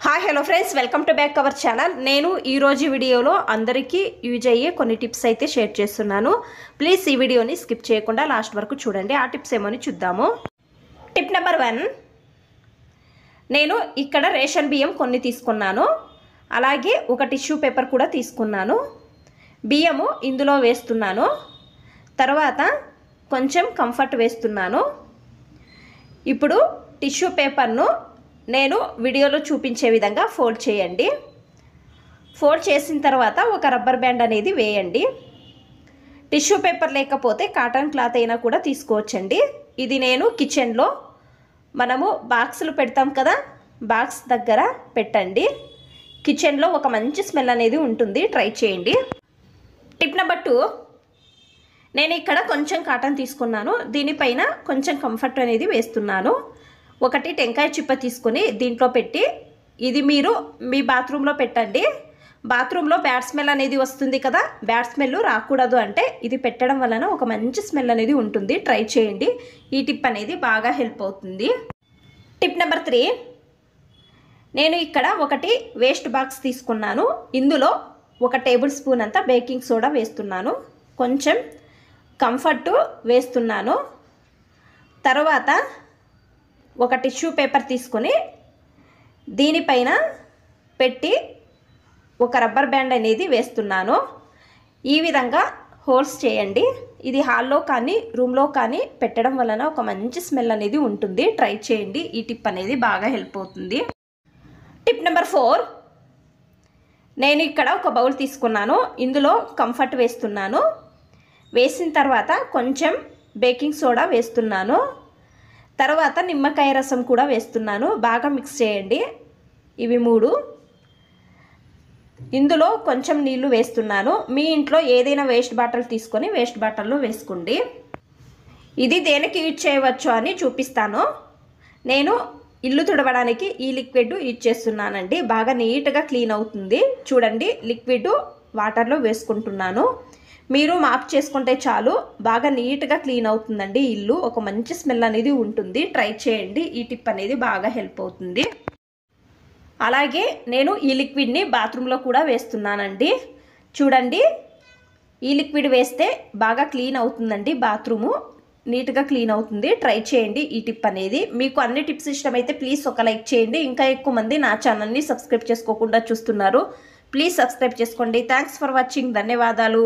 Hi hello friends, welcome to back our channel. నేను ఈరోజు వీడియోలో అందరికీ యూజ్ అయ్యే కొన్ని టిప్స్ అయితే షేర్ చేస్తున్నాను. ప్లీజ్ ఈ వీడియోని స్కిప్ చేయకుండా లాస్ట్ వరకు చూడండి. ఆ టిప్స్ ఏమని చూద్దాము. టిప్ నెంబర్ 1, నేను ఇక్కడ రేషన్ బియ్యం కొన్ని తీసుకున్నాను. అలాగే ఒక టిష్యూ పేపర్ కూడా తీసుకున్నాను. బియ్యము ఇందులో వేస్తున్నాను. తర్వాత కొంచెం కంఫర్ట్ వేస్తున్నాను. ఇప్పుడు టిష్యూ పేపర్ను నేను వీడియోలో చూపించే విధంగా ఫోల్డ్ చేయండి. ఫోల్డ్ చేసిన తర్వాత ఒక రబ్బర్ బ్యాండ్ అనేది వేయండి. టిష్యూ పేపర్ లేకపోతే కాటన్ క్లాత్ అయినా కూడా తీసుకోవచ్చండి. ఇది నేను కిచెన్లో మనము బాక్సులు పెడతాం కదా, బాక్స్ దగ్గర పెట్టండి. కిచెన్లో ఒక మంచి స్మెల్ అనేది ఉంటుంది. ట్రై చేయండి. టిప్ నెంబర్ 2, నేను ఇక్కడ కొంచెం కాటన్ తీసుకున్నాను. దీనిపైన కొంచెం కంఫర్ట్ అనేది వేస్తున్నాను. ఒకటి టెంకాయ చిప్ప తీసుకొని దీంట్లో పెట్టి ఇది మీరు మీ బాత్రూంలో పెట్టండి. బాత్రూంలో బ్యాడ్ స్మెల్ అనేది వస్తుంది కదా, బ్యాడ్ స్మెల్ రాకూడదు అంటే ఇది పెట్టడం వలన ఒక మంచి స్మెల్ అనేది ఉంటుంది. ట్రై చేయండి. ఈ టిప్ అనేది బాగా హెల్ప్ అవుతుంది. టిప్ నెంబర్ 3, నేను ఇక్కడ ఒకటి వేస్ట్ బాక్స్ తీసుకున్నాను. ఇందులో 1 టేబుల్ స్పూన్ అంతా బేకింగ్ సోడా వేస్తున్నాను. కొంచెం కంఫర్ట్ వేస్తున్నాను. తర్వాత ఒక టిష్యూ పేపర్ తీసుకొని దీనిపైన పెట్టి ఒక రబ్బర్ బ్యాండ్ అనేది వేస్తున్నాను. ఈ విధంగా హోల్స్ చేయండి. ఇది హాల్లో కానీ రూమ్లో కానీ పెట్టడం వలన ఒక మంచి స్మెల్ అనేది ఉంటుంది. ట్రై చేయండి. ఈ టిప్ అనేది బాగా హెల్ప్ అవుతుంది. టిప్ నెంబర్ 4, నేను ఇక్కడ ఒక బౌల్ తీసుకున్నాను. ఇందులో కంఫర్ట్ వేస్తున్నాను. వేసిన తర్వాత కొంచెం బేకింగ్ సోడా వేస్తున్నాను. తర్వాత నిమ్మకాయ రసం కూడా వేస్తున్నాను. బాగా మిక్స్ చేయండి. ఇవి 3. ఇందులో కొంచెం నీళ్లు వేస్తున్నాను. మీ ఇంట్లో ఏదైనా వేస్ట్ బాటిల్ తీసుకొని వేస్ట్ బాటిల్లో వేసుకోండి. ఇది దేనికి యూజ్ చేయవచ్చు అని చూపిస్తాను. నేను ఇల్లు తుడవడానికి ఈ లిక్విడ్ యూజ్ చేస్తున్నానండి. బాగా నీట్గా క్లీన్ అవుతుంది. చూడండి, లిక్విడ్ వాటర్లో వేసుకుంటున్నాను. మీరు మాప్ చేసుకుంటే చాలు, బాగా నీట్గా క్లీన్ అవుతుందండి ఇల్లు. ఒక మంచి స్మెల్ అనేది ఉంటుంది. ట్రై చేయండి. ఈ టిప్ అనేది బాగా హెల్ప్ అవుతుంది. అలాగే నేను ఈ లిక్విడ్ని బాత్రూంలో కూడా వేస్తున్నానండి. చూడండి, ఈ లిక్విడ్ వేస్తే బాగా క్లీన్ అవుతుందండి. బాత్రూము నీట్గా క్లీన్ అవుతుంది. ట్రై చేయండి ఈ టిప్ అనేది. మీకు అన్ని టిప్స్ ఇష్టమైతే ప్లీజ్ ఒక లైక్ చేయండి. ఇంకా ఎక్కువ మంది నా ఛానల్ని సబ్స్క్రైబ్ చేసుకోకుండా చూస్తున్నారు. ప్లీజ్ సబ్స్క్రైబ్ చేసుకోండి. Thanks for watching. ధన్యవాదాలు.